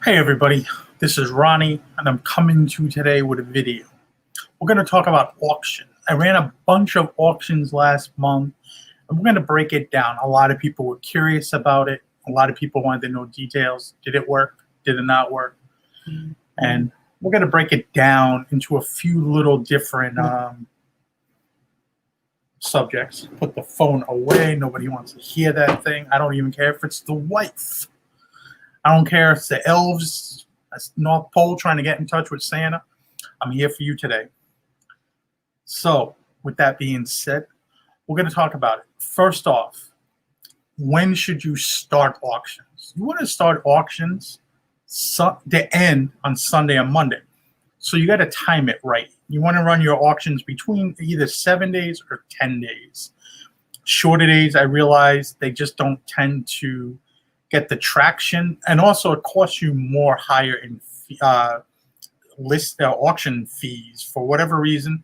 Hey everybody, this is Ronnie and I'm coming to you today with a video. We're going to talk about auctions. I ran a bunch of auctions last month and we're going to break it down. A lot of people were curious about it. A lot of people wanted to know details. Did it work? Did it not work? And we're going to break it down into a few little different subjects. Put the phone away. Nobody wants to hear that thing. I don't even care if it's the wife. I don't care if it's the elves, that's North Pole trying to get in touch with Santa. I'm here for you today. So, with that being said, we're going to talk about it. First off, when should you start auctions? You want to start auctions the end on Sunday and Monday. So you got to time it right. You want to run your auctions between either 7 days or 10 days. Shorter days, I realize they just don't tend to get the traction, and also it costs you more higher in auction fees for whatever reason.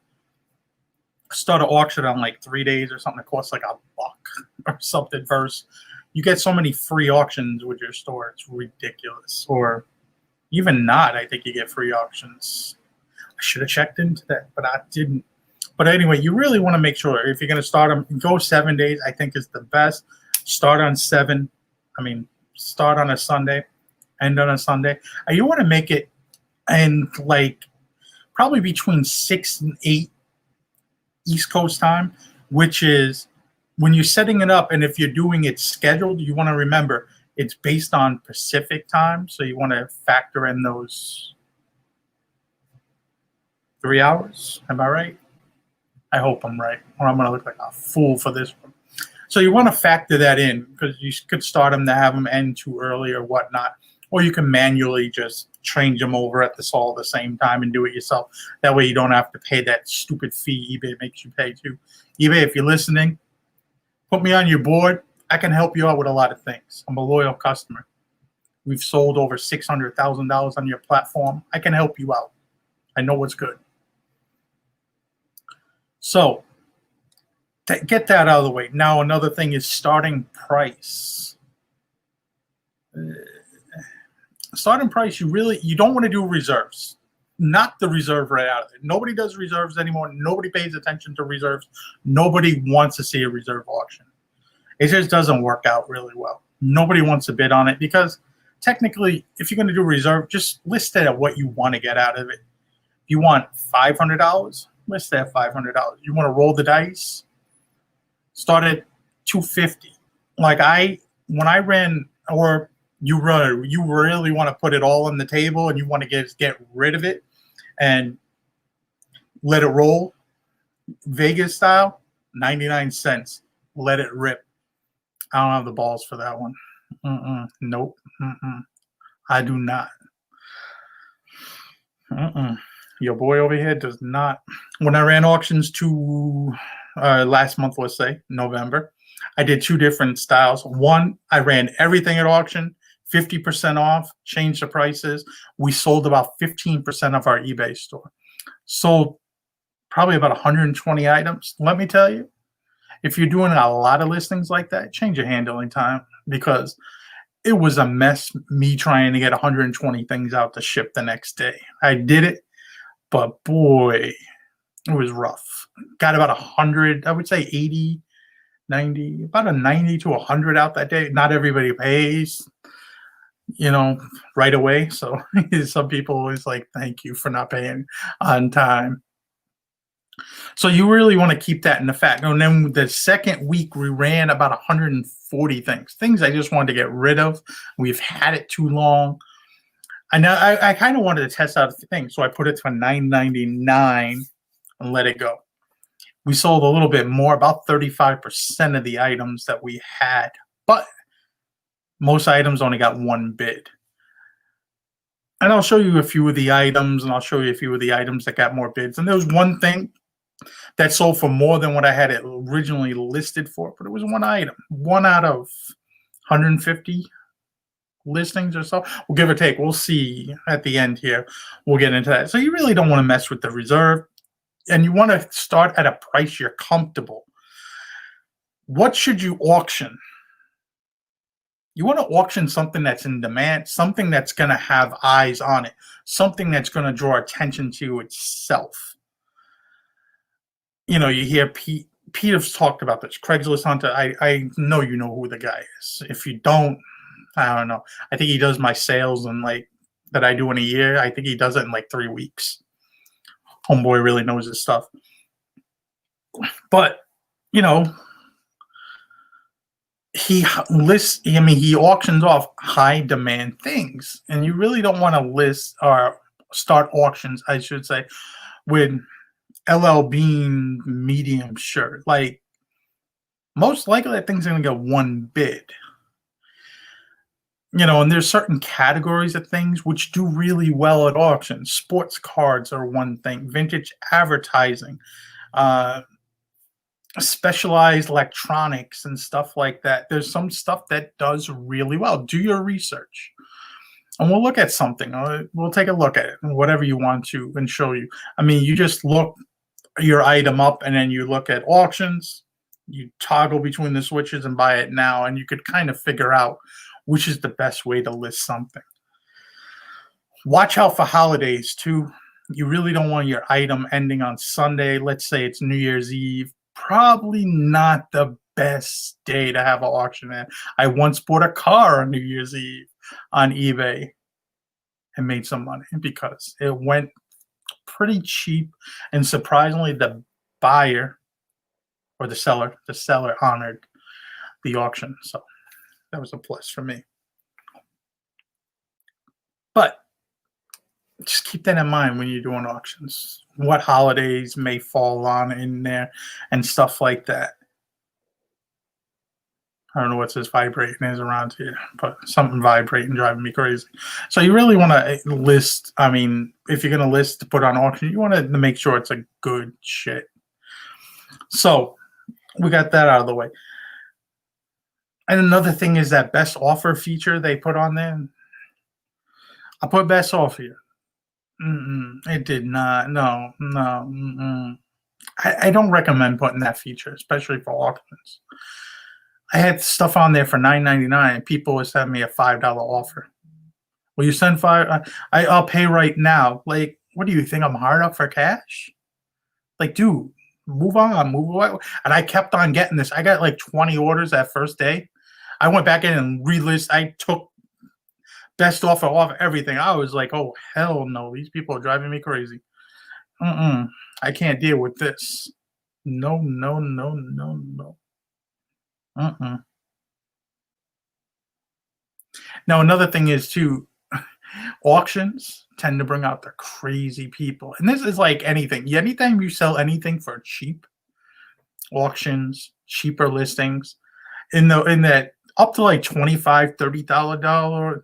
Start an auction on like 3 days or something. It costs like $1 or something. Versus you get so many free auctions with your store, it's ridiculous. Or even not, I think you get free auctions. I should have checked into that, but I didn't. But anyway, you really want to make sure if you're going to start them, go 7 days. I think is the best. Start on start on a Sunday, end on a Sunday. You want to make it and like probably between 6 and 8 East Coast time, which is when you're setting it up. And if you're doing it scheduled, you want to remember it's based on Pacific time. So you want to factor in those 3 hours. Am I right? I hope I'm right, or I'm going to look like a fool for this one. So you want to factor that in because you could start them to have them end too early or whatnot. Or you can manually just change them over at all the same time and do it yourself. That way you don't have to pay that stupid fee eBay makes you pay too. eBay, if you're listening, put me on your board. I can help you out with a lot of things. I'm a loyal customer. We've sold over $600,000 on your platform. I can help you out. I know what's good. So get that out of the way. Now, another thing is starting price. Starting price, you don't want to do reserves. Knock the reserve right out of it. Nobody does reserves anymore. Nobody pays attention to reserves. Nobody wants to see a reserve auction. It just doesn't work out really well. Nobody wants to bid on it because technically, if you're going to do reserve, just list it at what you want to get out of it. If you want $500, list it at $500. You want to roll the dice, start at $250. When I ran, or you really want to put it all on the table and you want to get rid of it and let it roll, Vegas style, 99 cents. Let it rip. I don't have the balls for that one. Nope. I do not. Your boy over here does not. When I ran auctions last month, let's say November, I did 2 different styles. One, I ran everything at auction, 50% off, changed the prices. We sold about 15% of our eBay store. Sold probably about 120 items. Let me tell you, if you're doing a lot of listings like that, change your handling time because it was a mess me trying to get 120 things out to ship the next day. I did it, but boy, it was rough. Got about 100, I would say 80, 90, about a 90 to 100 out that day. Not everybody pays, right away. So some people always like, thank you for not paying on time. So you really want to keep that in the fact. And then the second week, we ran about 140 things I just wanted to get rid of. We've had it too long. And I kind of wanted to test out the thing. So I put it to $9.99 and let it go. We sold a little bit more, about 35% of the items that we had. But most items only got 1 bid. And I'll show you a few of the items, and I'll show you a few of the items that got more bids. And there was one thing that sold for more than what I had it originally listed for, but it was one item, 1 out of 150 listings or so. We'll give or take. We'll see at the end here. We'll get into that. So you really don't want to mess with the reserve, and you want to start at a price you're comfortable. What should you auction? You want to auction something that's in demand, something that's going to have eyes on it, something that's going to draw attention to itself. You know, you hear Peter's talked about this. Craigslist Hunter. I know you know who the guy is. If you don't, I don't know. I think he does my sales and like that I do in a year. I think he does it in like 3 weeks. Homeboy really knows his stuff. But you know, he lists. I mean, he auctions off high demand things, and you really don't want to list or start auctions, I should say, with LL Bean medium shirt. Like most likely, that thing's gonna get one bid. You know, and there's certain categories of things which do really well at auctions. Sports cards are one thing, vintage advertising, uh, specialized electronics and stuff like that. There's some stuff that does really well. Do your research. And we'll look at something. We'll take a look at it, whatever you want to, and show you. I mean, you just look your item up and then you look at auctions. You toggle between the switches and buy it now, and you could kind of figure out which is the best way to list something. Watch out for holidays too. You really don't want your item ending on Sunday. Let's say it's New Year's Eve. Probably not the best day to have an auction in. I once bought a car on New Year's Eve on eBay and made some money because it went pretty cheap, and surprisingly the buyer or the seller honored the auction. So that was a plus for me. But just keep that in mind when you're doing auctions. What holidays may fall on in there and stuff like that. I don't know what's this vibrating is around here, but something vibrating driving me crazy. So you really want to list. I mean, if you're going to list to put on auction, you want to make sure it's a good shit. So we got that out of the way. And another thing is that best offer feature they put on there. I put best offer here. It did not. No. I don't recommend putting that feature, especially for auctions. I had stuff on there for $9.99, and people would send me a $5 offer. Will you send $5? I'll pay right now. Like, what do you think? I'm hard up for cash? Like, dude, move on, move away. And I kept on getting this. I got like 20 orders that first day. I went back in and relist. I took best offer off everything. I was like, oh, hell no. These people are driving me crazy. I can't deal with this. No. Now, another thing is, too, auctions tend to bring out the crazy people. And this is like anything. Anytime you sell anything for cheap, auctions, cheaper listings, in that up to like $25, $30, $30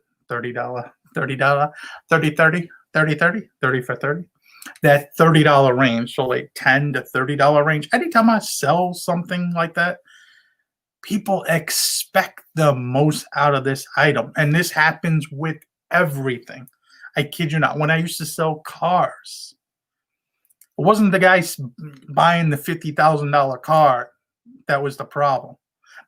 for 30, that $30 range, so like $10 to $30 range. Anytime I sell something like that, people expect the most out of this item. And this happens with everything. I kid you not. When I used to sell cars, it wasn't the guy buying the $50,000 car that was the problem.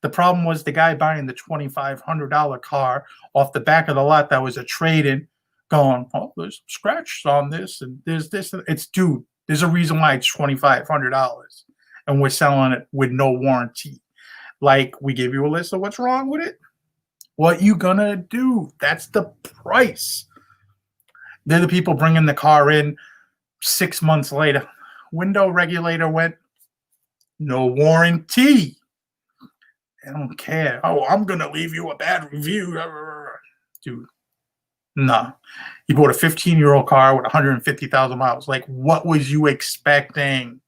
The problem was the guy buying the $2,500 car off the back of the lot that was a trade-in, going, oh, there's some scratches on this, and there's this. It's, dude, there's a reason why it's $2,500, and we're selling it with no warranty. Like, we give you a list of what's wrong with it. What you gonna do? That's the price. They're the people bringing the car in 6 months later. Window regulator went, no warranty. I don't care. Oh, I'm gonna leave you a bad review. Dude, no. You bought a 15-year-old car with 150,000 miles. Like, what was you expecting?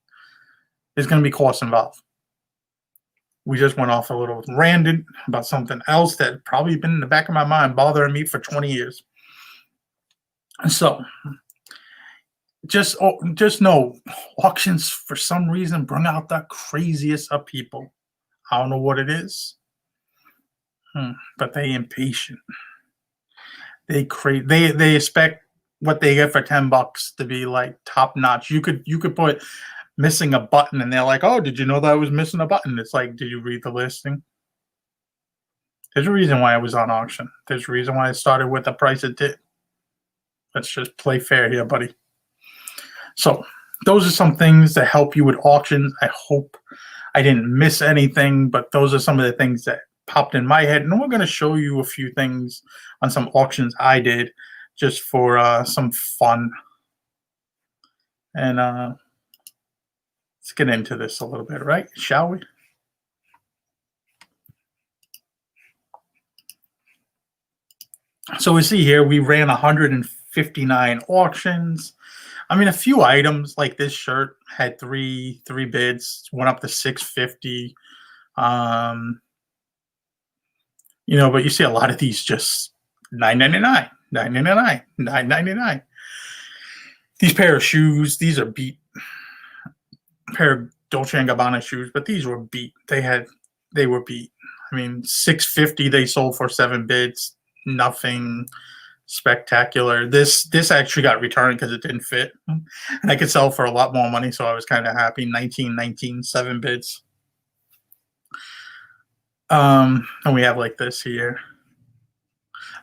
There's gonna be costs involved. We just went off a little ranted about something else that probably been in the back of my mind bothering me for 20 years. So just know auctions for some reason bring out the craziest of people. I don't know what it is, but they impatient. They expect what they get for $10 to be like top notch. You could put missing a button, and they're like, oh, did you know that I was missing a button? It's like, did you read the listing? There's a reason why I was on auction. There's a reason why I started with the price it did. Let's just play fair here, buddy. So those are some things that help you with auctions. I hope I didn't miss anything, but those are some of the things that popped in my head. And we're going to show you a few things on some auctions I did just for some fun. And let's get into this a little bit, right? Shall we? So we see here we ran 159 auctions. I mean, a few items like this shirt had three bids, went up to 650. You know, but you see a lot of these just $9.99, $9.99, $9.99. These pair of shoes, these are beat. A pair of Dolce & Gabbana shoes, but these were beat. They were beat. I mean, 650 they sold for 7 bids. Nothing spectacular. This actually got returned because it didn't fit, and I could sell for a lot more money, so I was kind of happy. 19, 7 bids. And we have like this here,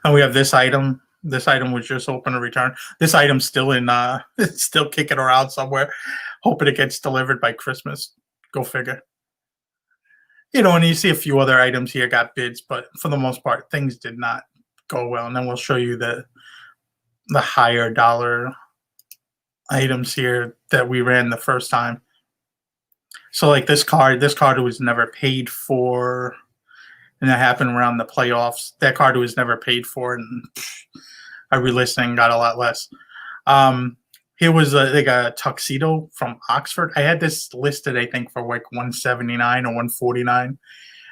and we have this item. This item was just open to return. This item's still in, it's still kicking around somewhere, hoping it gets delivered by Christmas. Go figure. You know, and you see a few other items here got bids, but for the most part, things did not go well. And then we'll show you the higher dollar items here that we ran the first time. So like this card was never paid for, and that happened around the playoffs. That card was never paid for, and I relisted and got a lot less. Here was like a tuxedo from Oxford. I had this listed, I think, for like 179 or 149.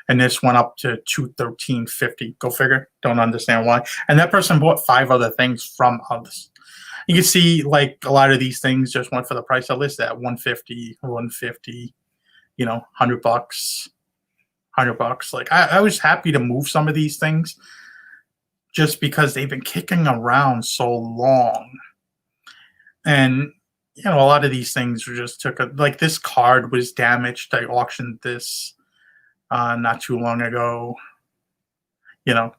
And this went up to $213.50. Go figure. Don't understand why. And that person bought 5 other things from us. You can see like a lot of these things just went for the price I listed at 150, 150, you know, $100, $100. Like I was happy to move some of these things just because they've been kicking around so long. And you know, a lot of these things were just like this card was damaged. I auctioned this not too long ago. You know,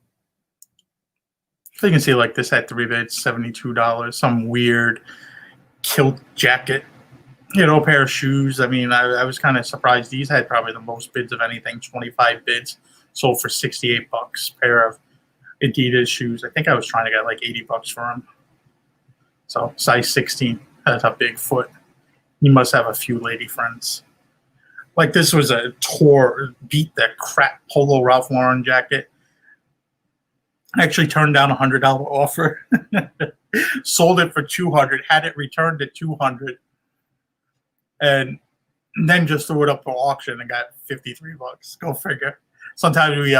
so you can see like this had 3 bids, $72. Some weird kilt jacket, you know, pair of shoes. I mean, I was kind of surprised. These had probably the most bids of anything. 25 bids, sold for $68. Pair of Adidas shoes. I think I was trying to get like $80 for them. So size 16. That's a big foot. You must have a few lady friends. Like this was a beat that crap Polo Ralph Lauren jacket. I actually turned down $100 offer. Sold it for $200. Had it returned to $200, and then just threw it up for auction and got $53. Go figure. Sometimes we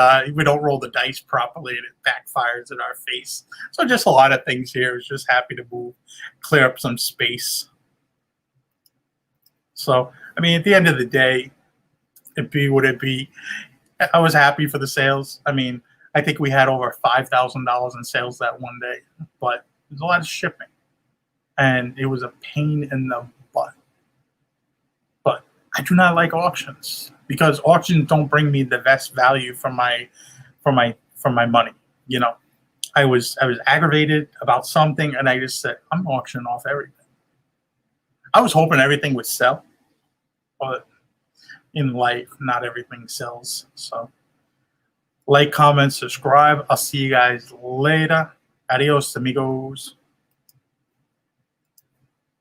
don't roll the dice properly and it backfires in our face. So just a lot of things here. I was just happy to move, clear up some space. So, I mean, at the end of the day, it be what it be. I was happy for the sales. I mean, I think we had over $5,000 in sales that one day, but there's a lot of shipping, and it was a pain in the butt. But I do not like auctions because auctions don't bring me the best value for my money. You know, I was aggravated about something, and I just said, I'm auctioning off everything. I was hoping everything would sell, but in life, not everything sells. So like, comment, subscribe. I'll see you guys later. Adios, amigos.